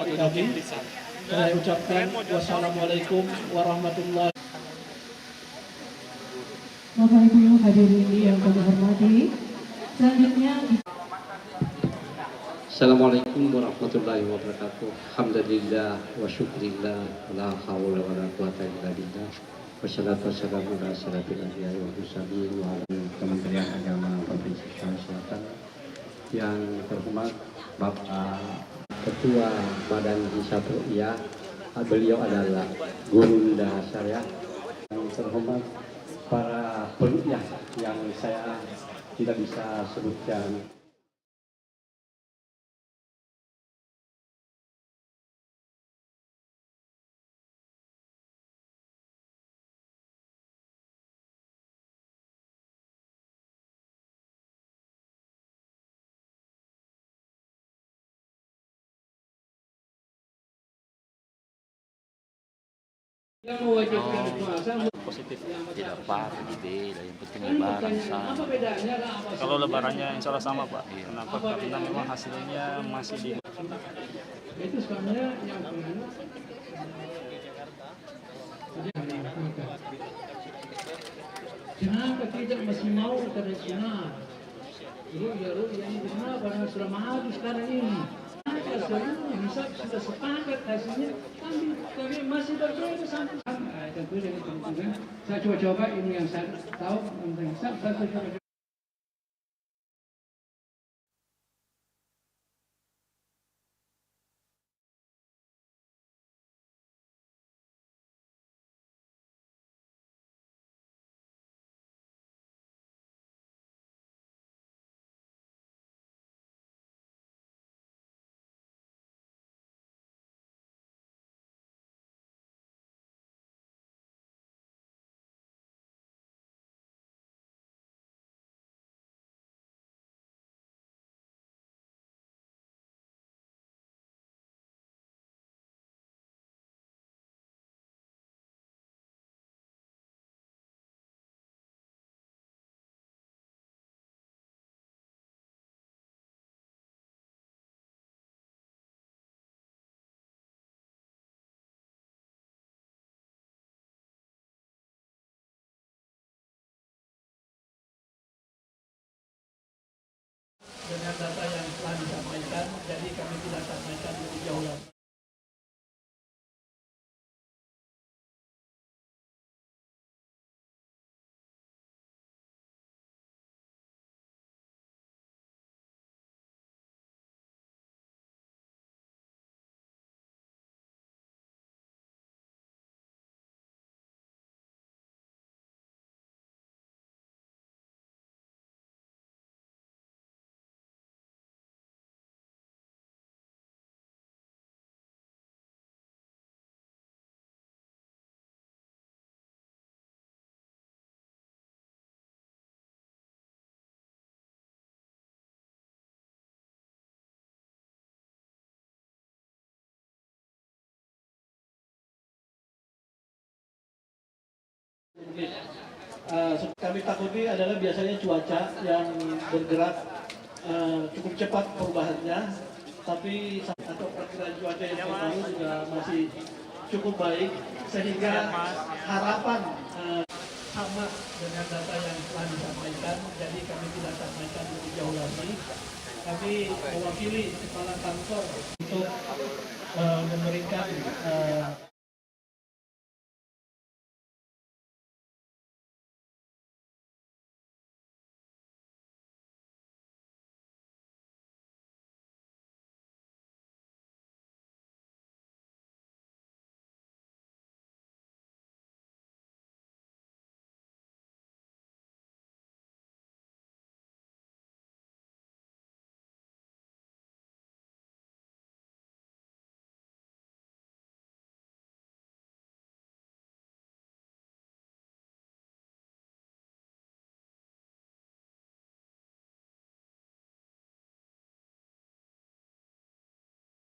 hati kami. Saya ucapkan wassalamualaikum warahmatullahi wabarakatuh. Bapak Ibu hadirin yang kami hormati, selanjutnya Assalamualaikum warahmatullahi wabarakatuh. Alhamdulillah wa syukrillah la haula wa la quwata illa billah. Wassalatu wassalamu ala asyrafil anbiya'i wal mursalin wa ala Kementerian Agama Provinsi Sulawesi Selatan. Yang terhormat Bapak Ketua Badan Hisab Ruqyah, beliau adalah gurunda saya. Yang terhormat para peruqyah yang saya tidak bisa sebutkan. Yang mewajibkan puasa Positif tidak apa ide yang penting lebaran sama. apa bedanya lah apa Kalau lebarannya insya Allah sama Pak. Iya. Kenapa? Karena memang hasilnya masih di itu sebenarnya yang pertama. Kenapa tidak masih mau tradisional? Ya ini kenapa? Karena sudah maju sekarang ini. Sebenarnya hisab sudah sepakat hasilnya, kami masih berbeda sampai tentu dengan perhitungan. Saya coba-coba ini yang saya tahu tentang hisab, saya coba. Dengan data yang telah disampaikan, jadi kami tidak sampaikan lebih jauh lagi. Kami takuti adalah biasanya cuaca yang bergerak cukup cepat perubahannya, tapi atau perkiraan cuaca yang saya tahu juga masih cukup baik, sehingga harapan sama dengan data yang telah disampaikan, jadi kami tidak sampaikan lebih jauh lagi. Kami mewakili kepala kantor untuk memberikan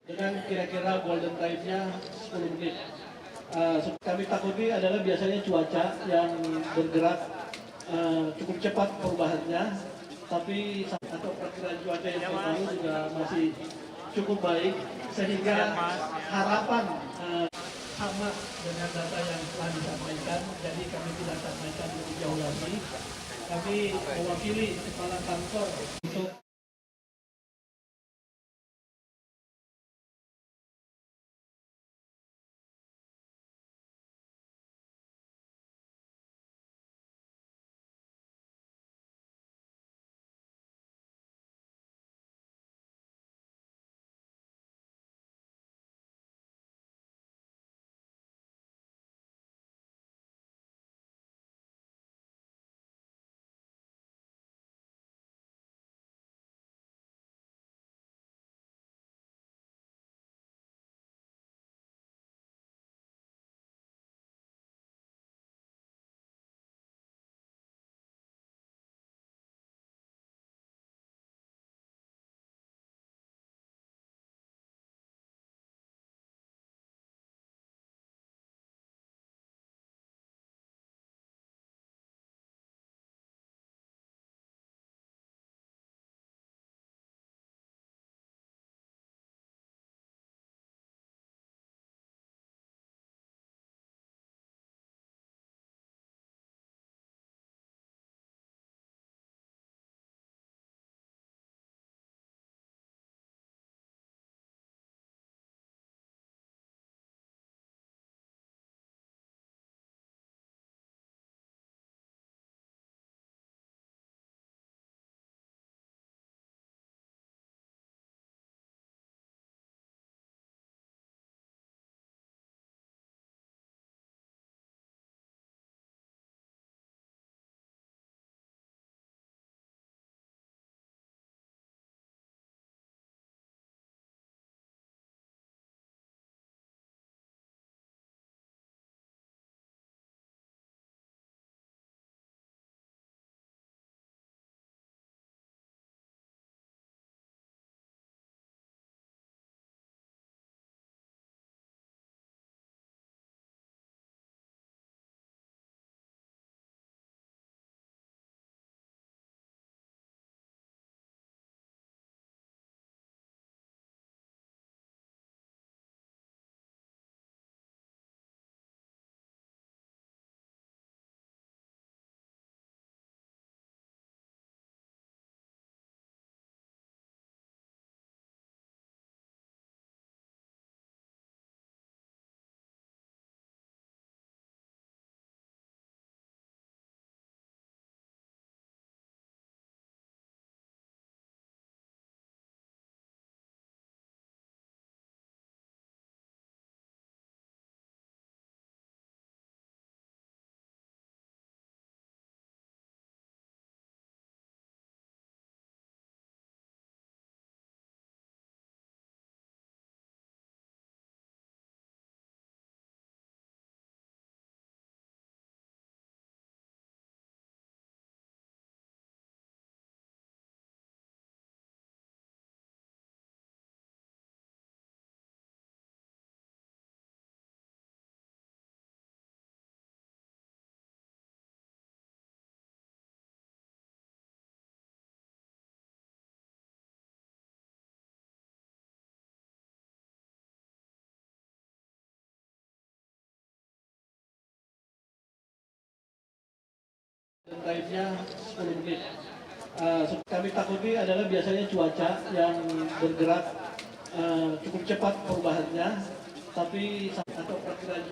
dengan kira-kira golden time-nya 10 menit. Kami takuti adalah biasanya cuaca yang bergerak cukup cepat perubahannya, tapi atau perkiraan cuaca yang saya tahu juga masih cukup baik sehingga harapan sama dengan data yang telah disampaikan, jadi kami tidak sampaikan lebih jauh lagi. Kami mewakili kepala kantor untuk time-nya 10 menit. Kami takuti adalah biasanya cuaca yang bergerak cukup cepat perubahannya, tapi atau perkiraan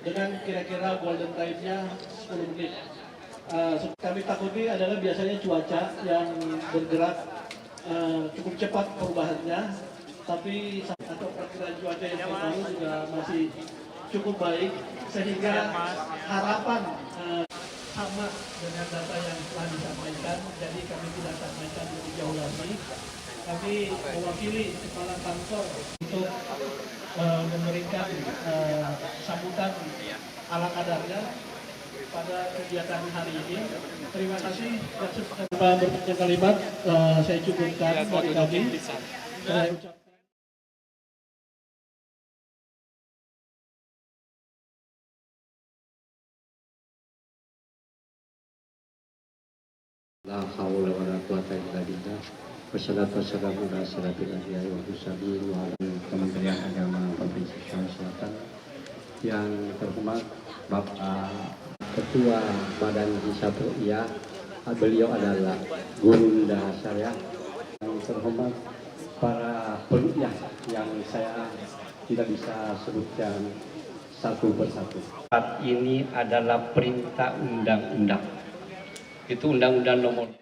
dengan kira-kira golden time-nya 10 menit. Kami takuti adalah biasanya cuaca yang bergerak cukup cepat perubahannya, tapi atau perkiraan cuaca yang saya tahu juga masih cukup baik, sehingga harapan sama dengan data yang telah disampaikan, jadi kami tidak sampaikan lebih jauh lagi. Kami mewakili Kepala Kantor untuk memberikan sambutan ala kadarnya pada kegiatan hari ini. Terima kasih. Tanpa berpanjang kalimat, saya cukupkan dari kami. Saya ucapkan. La haula wala quwata illa billah. Wassalatu wassalamu ala asyrafil anbiya'i wal mursalin wa ala Kementerian Agama Provinsi Sulawesi Selatan. Yang terhormat Bapak Ketua Badan Hisabiyah, beliau adalah Gurunda saya. Yang terhormat para perukyah yang saya tidak bisa sebutkan satu persatu. Saat ini adalah perintah undang-undang. Itu Undang-Undang Nomor 7.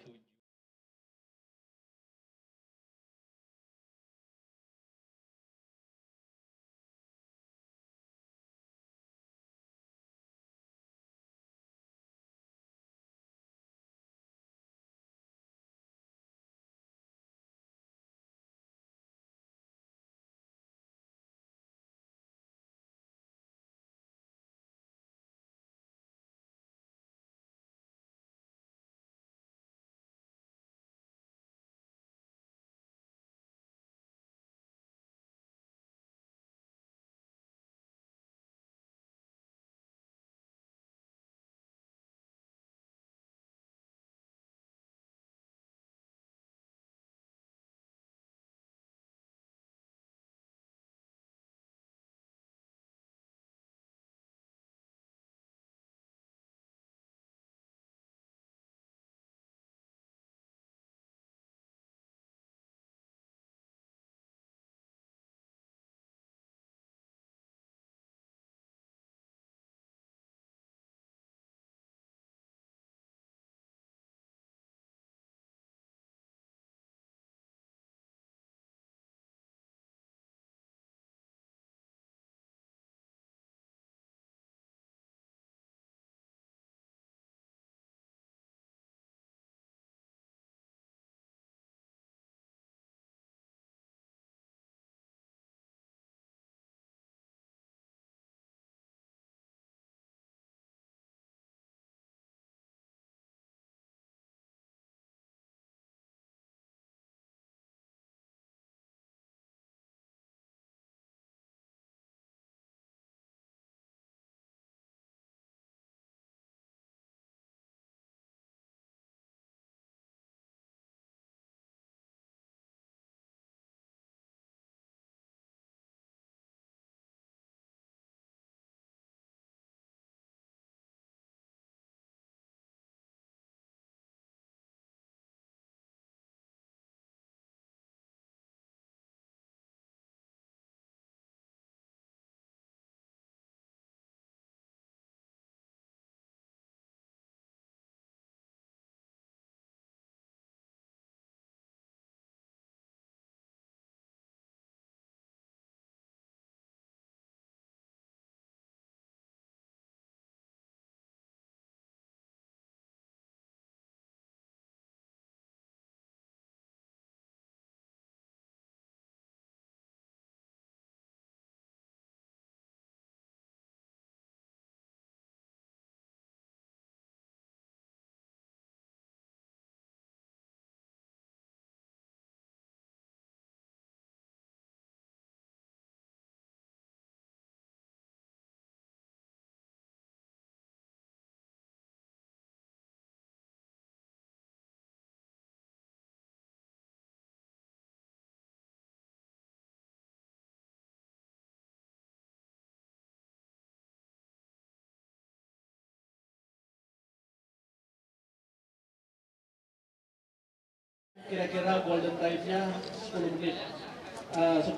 Kira-kira golden time-nya 10 menit.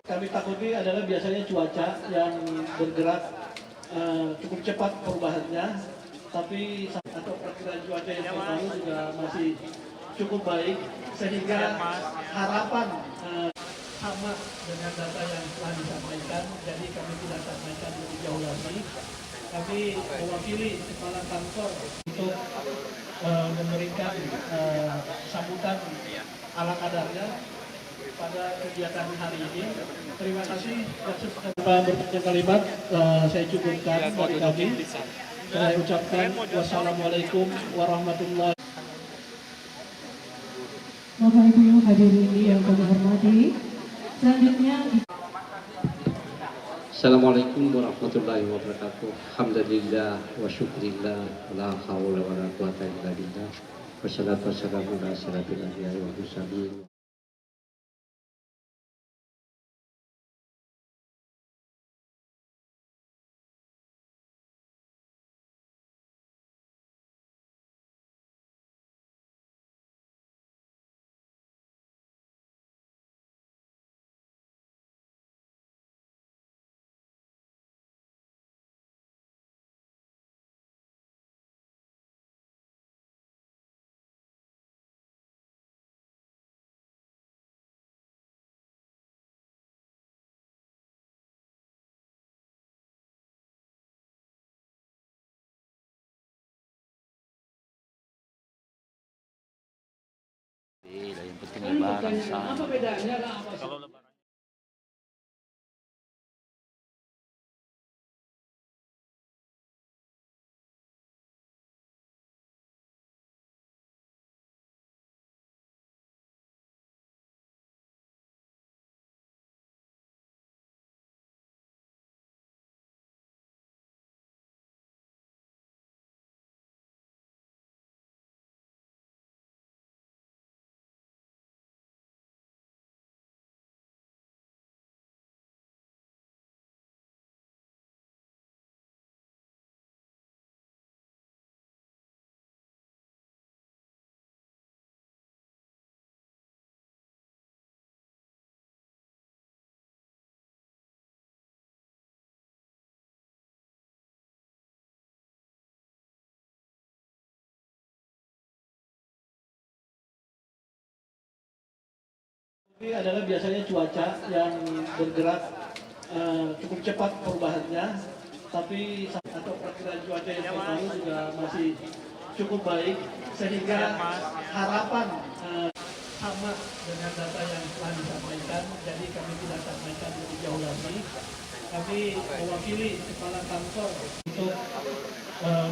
Kami takuti adalah biasanya cuaca yang bergerak cukup cepat perubahannya, tapi atau perkiraan cuaca yang terbaru juga masih cukup baik, sehingga harapan sama dengan data yang telah disampaikan, jadi kami tidak sampaikan lebih jauh lagi. Kami mewakili kepala kantor untuk memberikan sambutan ala kadarnya pada kegiatan hari ini. Terima kasih. Tanpa berpanjang kalimat, saya cukupkan dari kami. Saya ucapkan wassalamualaikum warahmatullahi wabarakatuh. Bapak Ibu hadirin yang kami hormati, selanjutnya Assalamualaikum warahmatullahi wabarakatuh. Alhamdulillah wa syukrillah la haula wa la quwata illa billah. Wassalatu wassalamu ala asyrafil anbiya'i wal mursalin. Yang penting lebaran sama. Kalau lebaran Ini adalah biasanya cuaca yang bergerak cukup cepat perubahannya, tapi atau perkiraan cuaca yang terbaru juga masih cukup baik, sehingga harapan sama dengan data yang telah disampaikan, jadi kami tidak sampaikan lebih jauh lagi. Kami mewakili kepala kantor untuk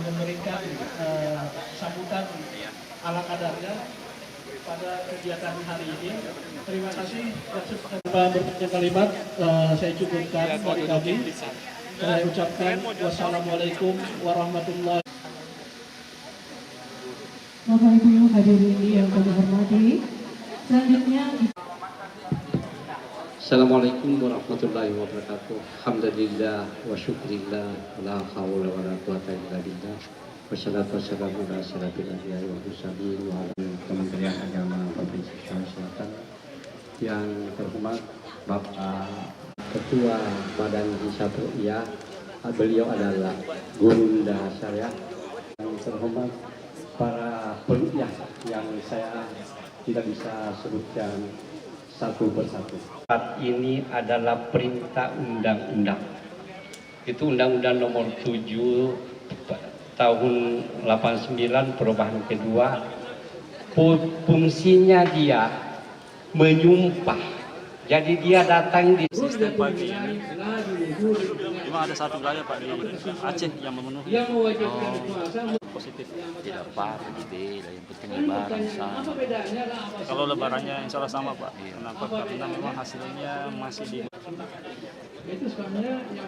memberikan sambutan ala kadarnya pada kegiatan hari ini. Terima kasih. Tanpa berpanjang kalimat, saya cukupkan dari kami. Saya ucapkan wassalamualaikum warahmatullahi wabarakatuh. Bapak Ibu hadirin yang kami hormati, selanjutnya Assalamualaikum warahmatullahi wabarakatuh. Alhamdulillah wa syukrillah la haula wa la quwata illa billah. Wassalatu wassalamu ala asyrafil anbiya'i wal mursalin wa ala Kementerian Agama Provinsi Sulawesi Selatan. Yang terhormat Bapak Ketua Badan Hisabiyah, beliau adalah Gurunda Syariah. Yang terhormat para perukyah yang saya tidak bisa sebutkan satu persatu. Saat ini adalah perintah undang-undang. Itu Undang-Undang Nomor 7 tahun 89 perubahan kedua. Fungsinya dia menyumpah. Jadi dia datang di sistem pagi ini cuma ada satu wilayah Pak di Aceh yang memenuhi positif. Tidak apa-apa di yang penting lebaran sama. Kalau lebarannya insya Allah sama Pak. Kenapa? Karena memang hasilnya masih di Itu sebabnya yang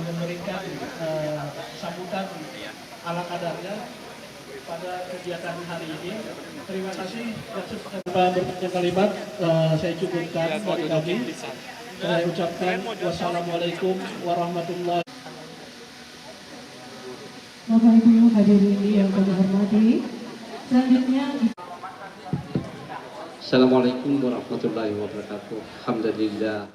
memberikan sambutan ala kadarnya pada kegiatan hari ini. Terima kasih. Tanpa berpanjang kalimat, saya cukupkan dari kami. Saya ucapkan wassalamualaikum warahmatullahi. Bapak Ibu hadirin yang kami hormati, selanjutnya Assalamualaikum warahmatullahi wabarakatuh. Alhamdulillah.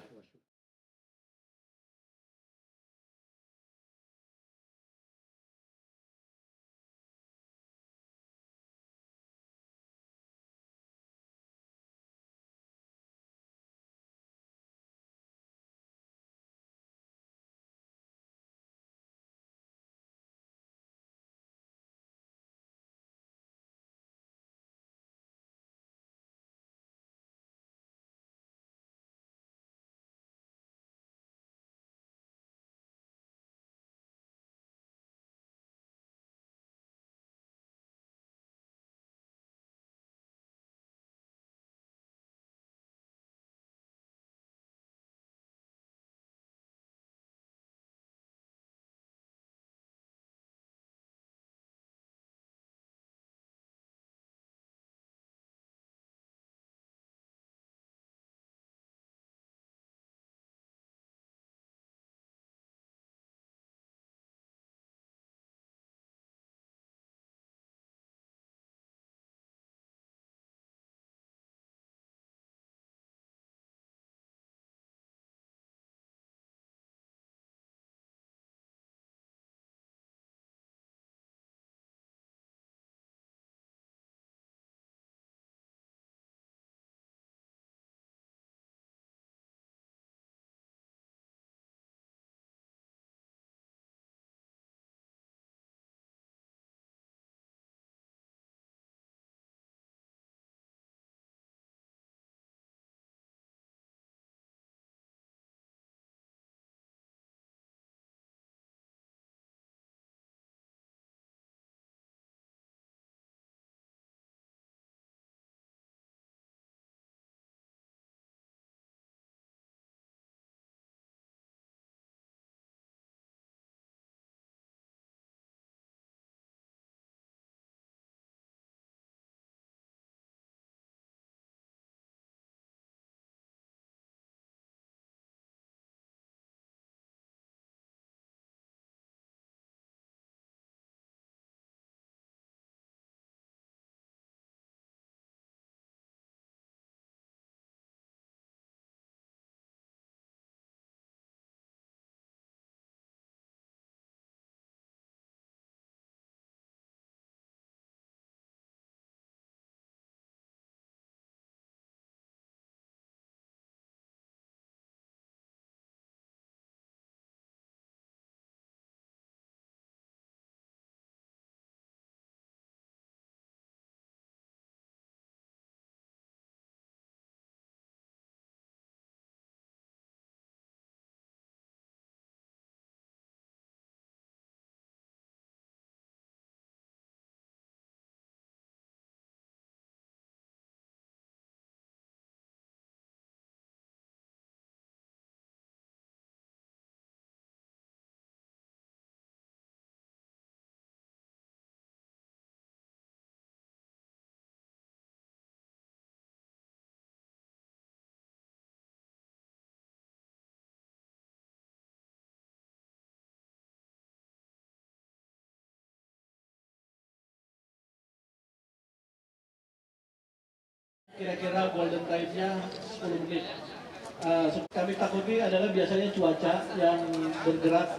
Kira-kira golden time-nya 10 menit. Kami takuti adalah biasanya cuaca yang bergerak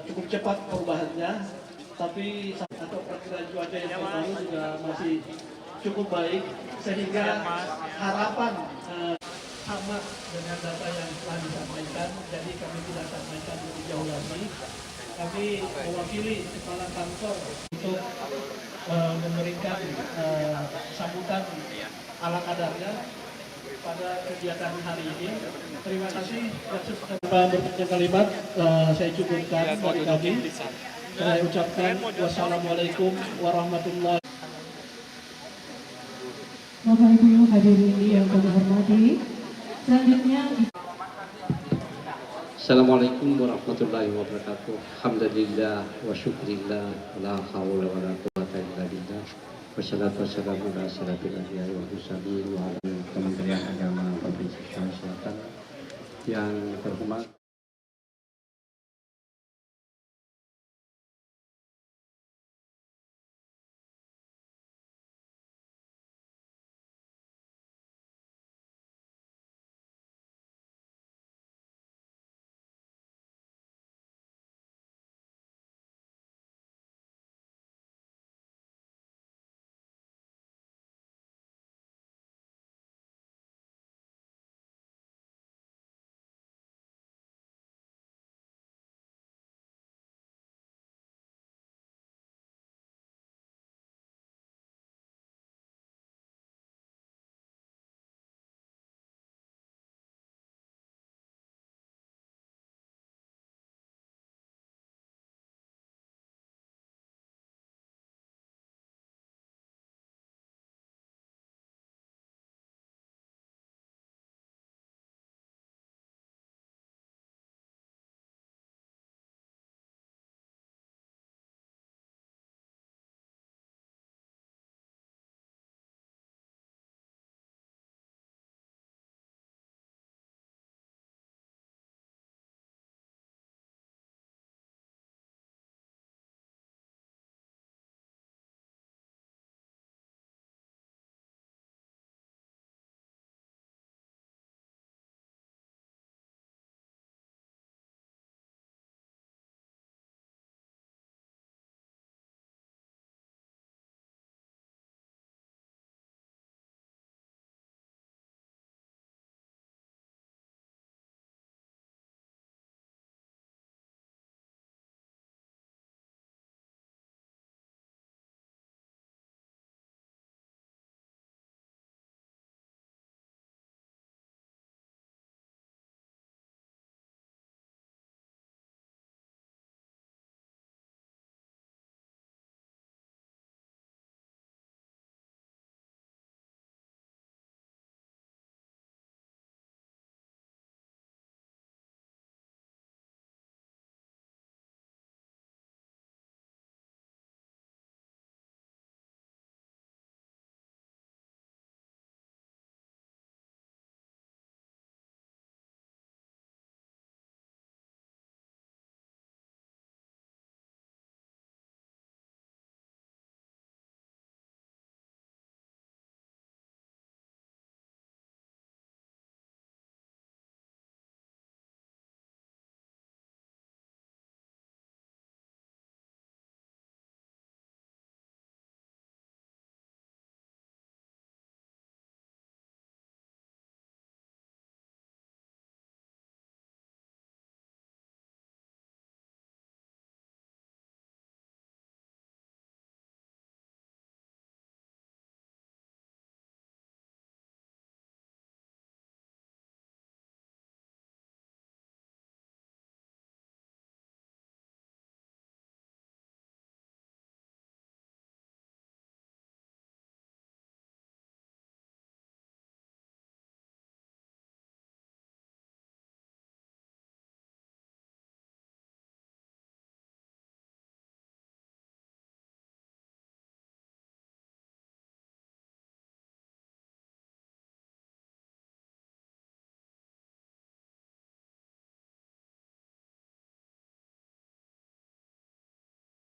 cukup cepat perubahannya, tapi atau perkiraan cuaca yang terbaru juga masih cukup baik, sehingga harapan sama dengan data yang telah disampaikan, jadi kami tidak sampaikan lebih jauh lagi. Kami mewakili Kepala Kantor untuk memberikan sambutan ala kadarnya pada kegiatan hari ini. Terima kasih. Tanpa berpanjang kalimat, saya cukupkan dari kami. Saya ucapkan wassalamualaikum warahmatullahi. Bapak Ibu hadirin yang kami hormati, selanjutnya Assalamualaikum warahmatullahi wabarakatuh. Alhamdulillah wa syukrillah la haula wa la quwata illa billah. Wassalatu wassalamu ala asyrafil anbiya'i wal mursalin wa ala Kementerian Agama Provinsi Sulawesi Selatan. Yang terhormat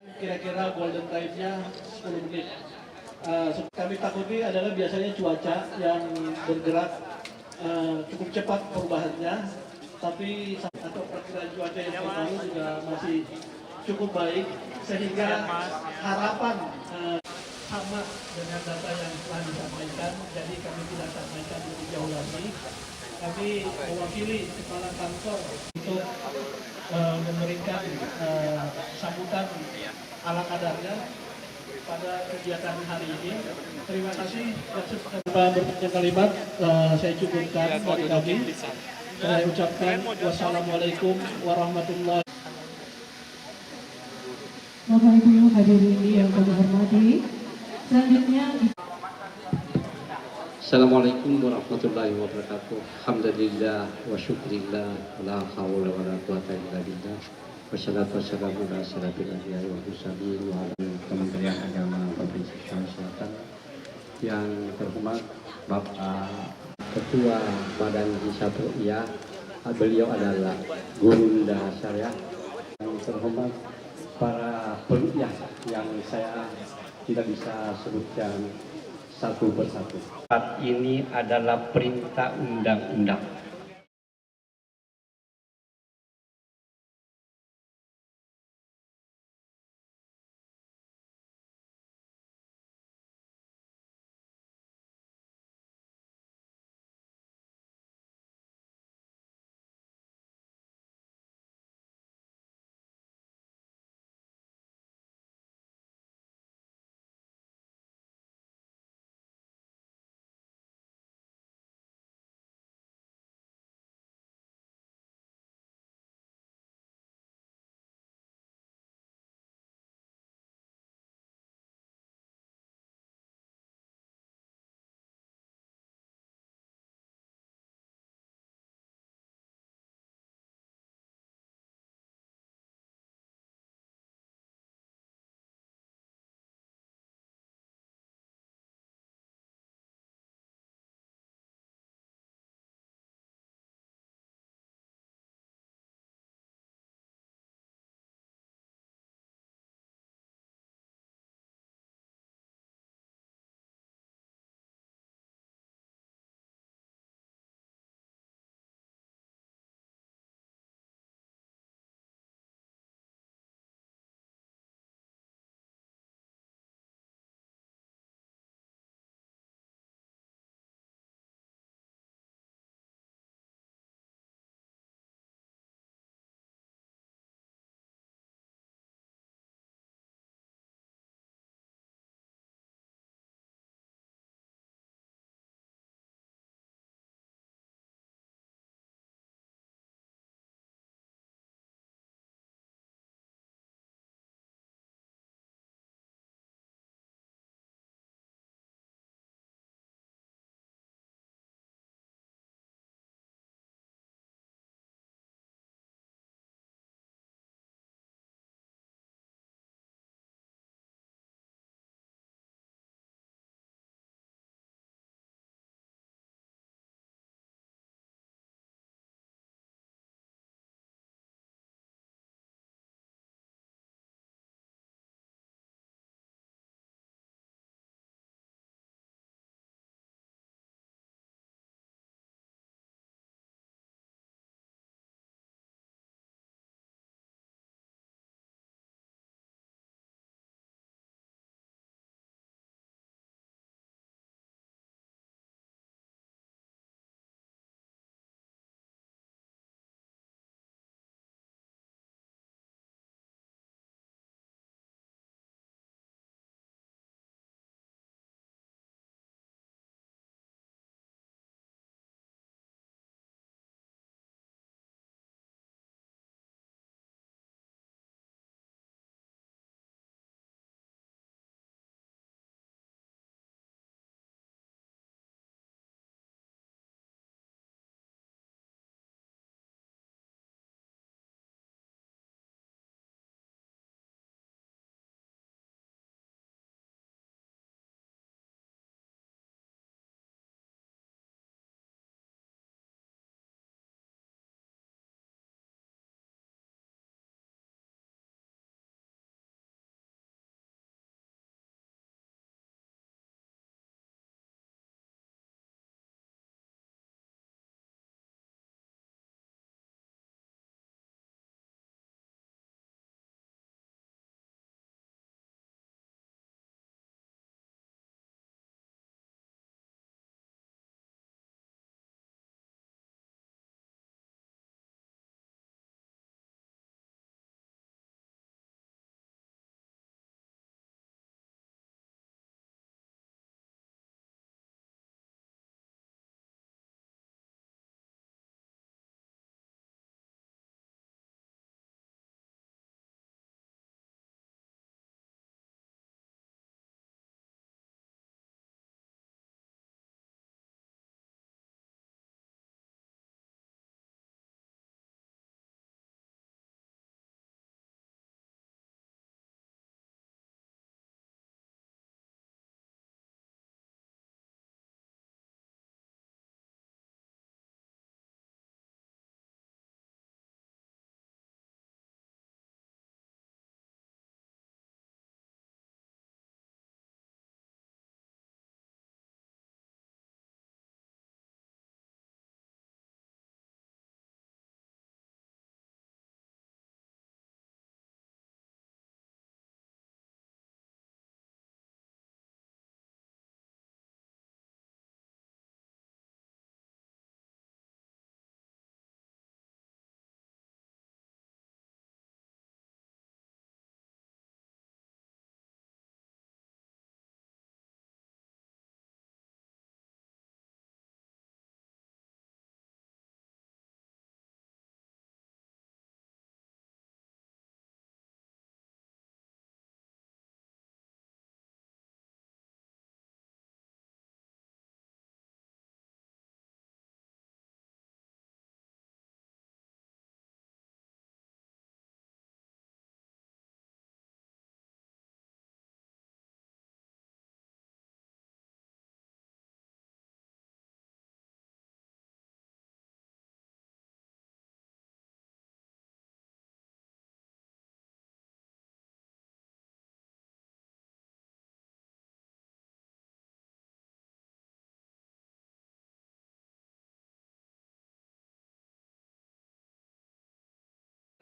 kira-kira golden time-nya 10 menit. Kami takuti adalah biasanya cuaca yang bergerak cukup cepat perubahannya, tapi atau perkiraan cuaca yang terbaru juga masih cukup baik, sehingga harapan sama dengan data yang telah disampaikan, jadi kami tidak sampaikan lebih jauh lagi. Kami mewakili kepala kantor untuk memberikan sambutan ala kadarnya pada kegiatan hari ini. Terima kasih. Berikutnya kalimat saya cukupkan dari kami. Saya ucapkan wassalamualaikum warahmatullahi wabarakatuh. Bapak Ibu hadirin yang kami hormati, selanjutnya Assalamualaikum warahmatullahi wabarakatuh. Alhamdulillah wa syukrillah la haula wala quwata illa billah. Wassalatu wassalamu ala asyrafil anbiya'i wal mursalin wa ala Kementerian Agama Provinsi Sulawesi Selatan. Yang terhormat Bapak Ketua Badan Hisabiyah, beliau adalah Gurunda Syariah. Yang terhormat para perukyah yang saya tidak bisa sebutkan satu persatu. Saat ini adalah perintah undang-undang.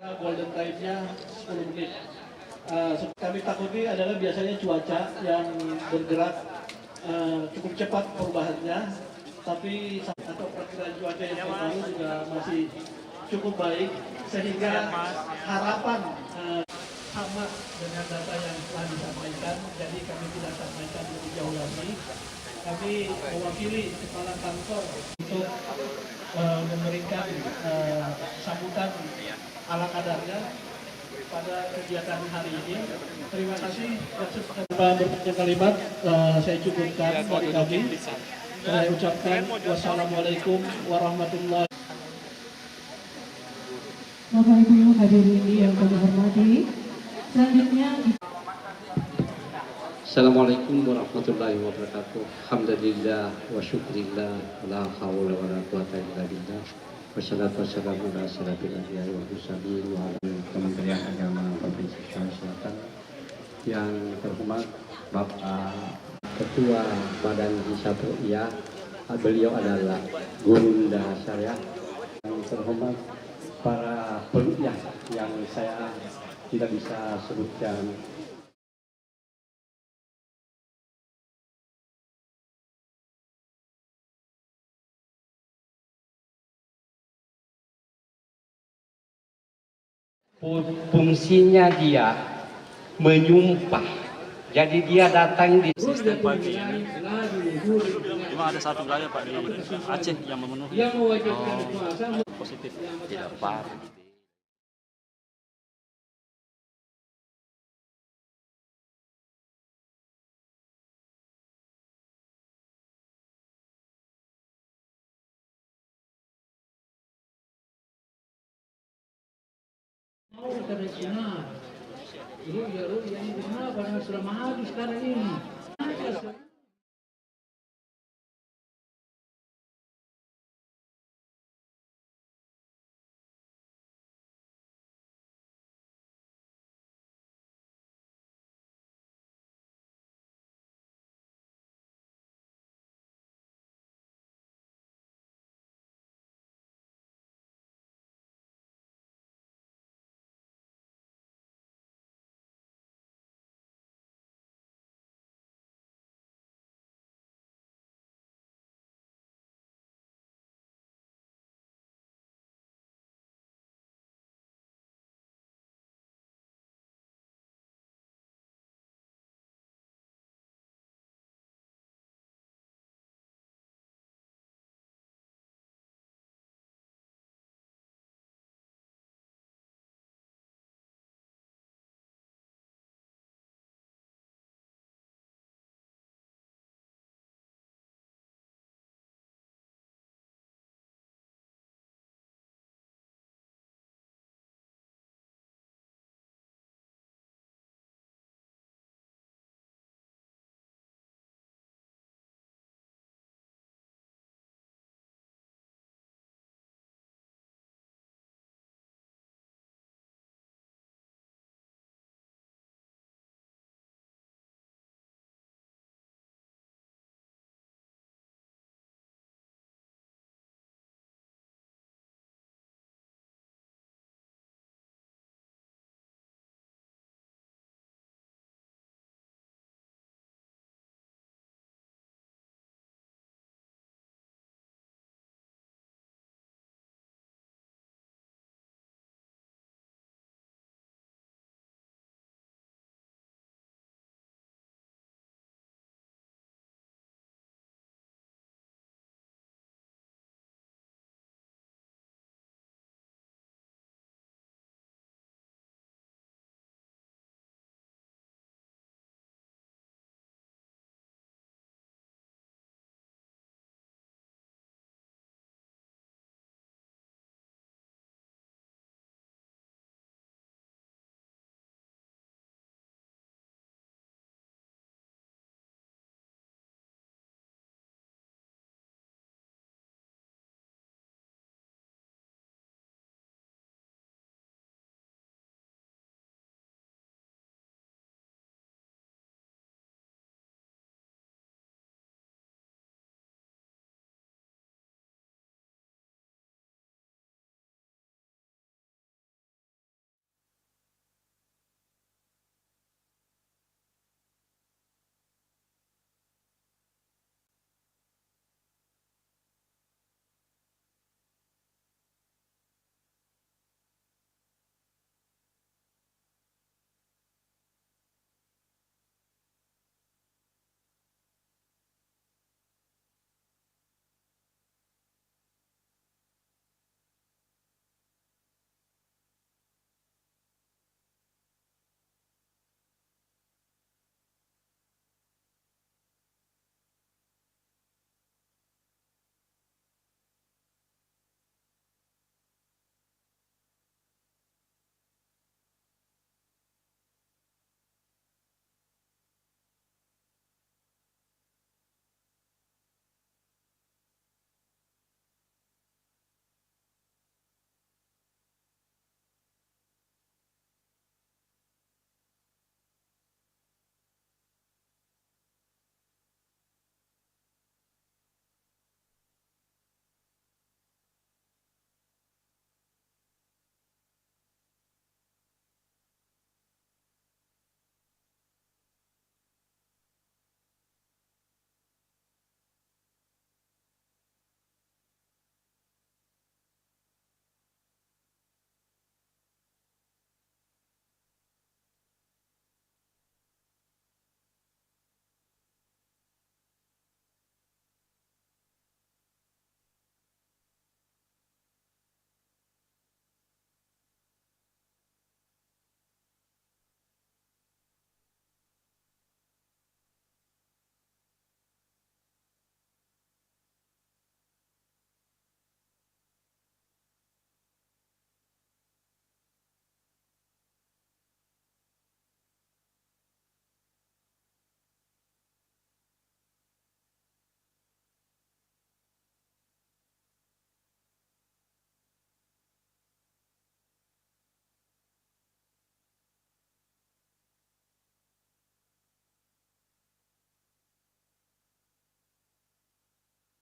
Golden time-nya 10 menit. Kami takuti adalah biasanya cuaca yang bergerak cukup cepat perubahannya, tapi atau perkiraan cuaca yang terbaru juga masih cukup baik, sehingga harapan sama dengan data yang telah disampaikan, jadi kami tidak sampaikan lebih jauh lagi. Kami mewakili Kepala Kantor untuk memberikan sambutan ala kadarnya pada kegiatan hari ini. Terima kasih. Tanpa berpanjang kalimat, saya cukupkan dari kami. Saya ucapkan wassalamualaikum warahmatullahi wabarakatuh. Bapak Ibu hadirin yang kami hormati, selanjutnya Assalamualaikum warahmatullahi wabarakatuh. Alhamdulillah wa syukrillah la haula wala quwata illa billah. Wassalatu wassalamu ala asyrafil anbiya'i wal mursalin wa ala Kementerian Agama Provinsi Sulawesi Selatan. Yang terhormat Bapak Ketua Badan Hisab Ruqyah, beliau adalah Gurunda saya. Yang terhormat para peruqyah yang saya tidak bisa sebutkan. Fungsinya dia menyumpah. Jadi dia datang di Sistem pagi ini memang ada satu wilayah Pak di Aceh yang memenuhi positif. Tidak apa. Internasional. Ruya ini kenapa? Karena sudah maju sekarang ini.